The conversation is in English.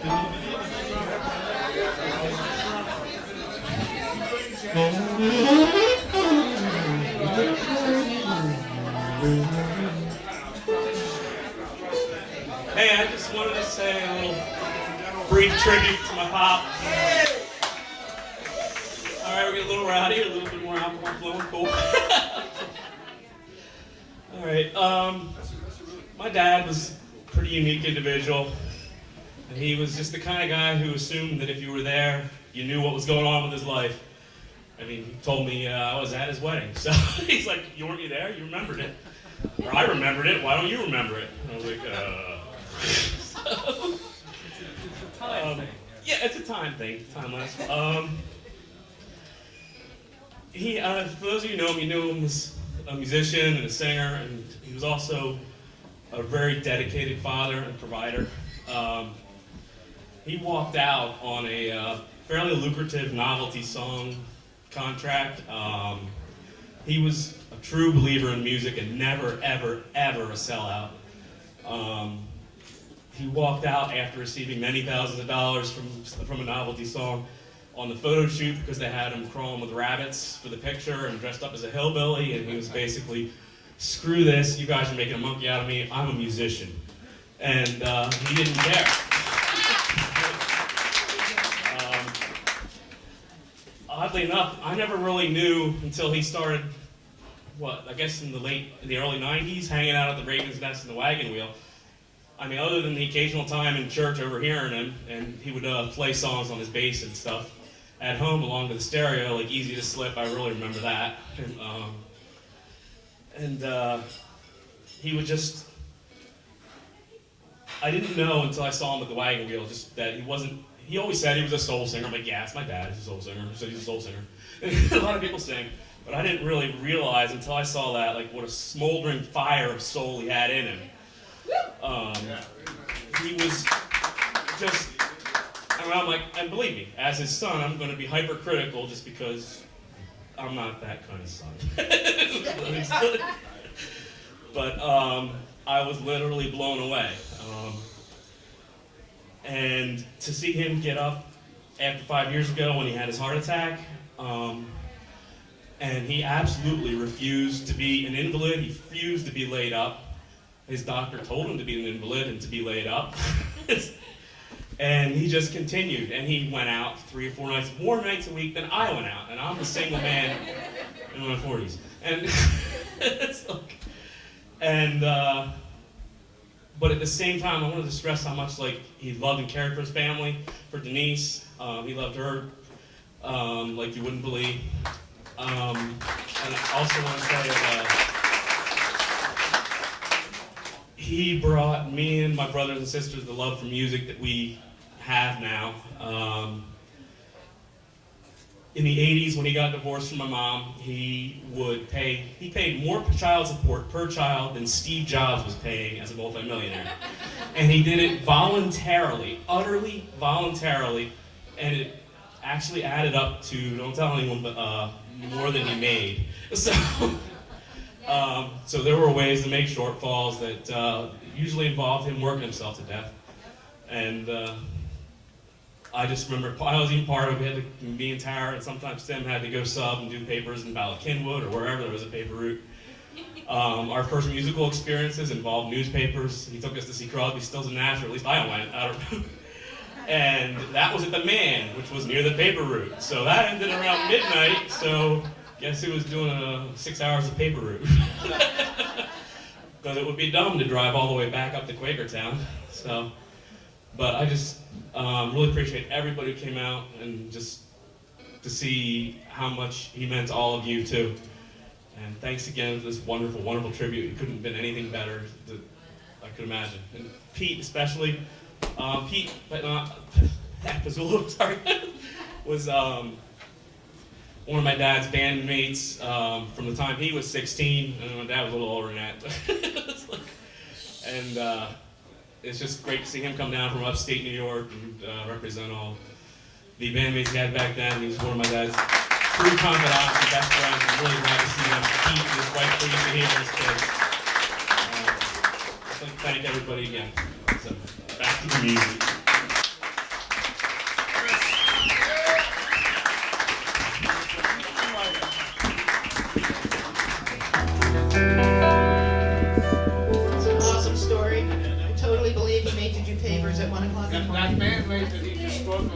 Hey, I just wanted to say a little brief tribute to my pop. All right, we get a little rowdy, a little bit more alcohol flowing, cool. All right, my dad was a pretty unique individual. And he was just the kind of guy who assumed that if you were there, you knew what was going on with his life. I mean, he told me I was at his wedding. So he's like, you weren't there? You remembered it. Or I remembered it. Why don't you remember it? And I was like, It's a time thing. Yeah, it's a time thing. Timeless. He, for those of you who know him, you knew him as a musician and a singer, and he was also a very dedicated father and provider. He walked out on a fairly lucrative novelty song contract. He was a true believer in music and never, ever, ever a sellout. He walked out after receiving many thousands of dollars from a novelty song on the photo shoot because they had him crawling with rabbits for the picture and dressed up as a hillbilly, and he was basically, screw this, you guys are making a monkey out of me, I'm a musician. And he didn't care. Oddly enough, I never really knew until he started, I guess in the early 90s, hanging out at the Raven's Nest in the wagon wheel. I mean, other than the occasional time in church overhearing him, and he would play songs on his bass and stuff at home along to the stereo, like Easy to Slip, I really remember that. And he would just, I didn't know until I saw him at the wagon wheel, just that he always said he was a soul singer. I'm like, yeah, it's my dad, he's a soul singer. He said he's a soul singer. And a lot of people sing, but I didn't really realize until I saw that, like, what a smoldering fire of soul he had in him. He was just, I'm like, and believe me, as his son, I'm going to be hypercritical just because I'm not that kind of son. But I was literally blown away. And to see him get up after 5 years ago when he had his heart attack, and he absolutely refused to be an invalid, he refused to be laid up. His doctor told him to be an invalid and to be laid up. And he just continued, and he went out 3 or 4 nights, more nights a week than I went out, and I'm a single man in my 40s. And it's like, but at the same time, I wanted to stress how much he loved and cared for his family, for Denise. He loved her like you wouldn't believe. And I also want to say he brought me and my brothers and sisters the love for music that we have now. In the 80s, when he got divorced from my mom, he paid more child support per child than Steve Jobs was paying as a multimillionaire. And he did it voluntarily, utterly voluntarily, and it actually added up to, don't tell anyone, but more than he made. So there were ways to make shortfalls that usually involved him working himself to death. And I just remember, I was even part of it, me and Tara, and sometimes Tim had to go sub and do papers in Ballackinwood or wherever there was a paper route. Our first musical experiences involved newspapers. He took us to see Crosby, Stills and Nash, or at least I went. I don't know. And that was at the Man, which was near the paper route. So that ended around midnight, so guess who was doing 6 hours of paper route? Because it would be dumb to drive all the way back up to Quakertown. So, but I just really appreciate everybody who came out and just to see how much he meant to all of you too. And thanks again for this wonderful, wonderful tribute. It couldn't have been anything better that I could imagine. And Pete especially, Pete, but not Pazzullo, sorry, was one of my dad's bandmates from the time he was 16, and my dad was a little older than that. And it's just great to see him come down from upstate New York and represent all the bandmates he had back then. He was one of my dad's true confidants and best friends. I'm really glad to see him. Pete and his wife pleased to hear his kids. I'd like to thank everybody again. So, back to the music. that bandmate that he just spoke of.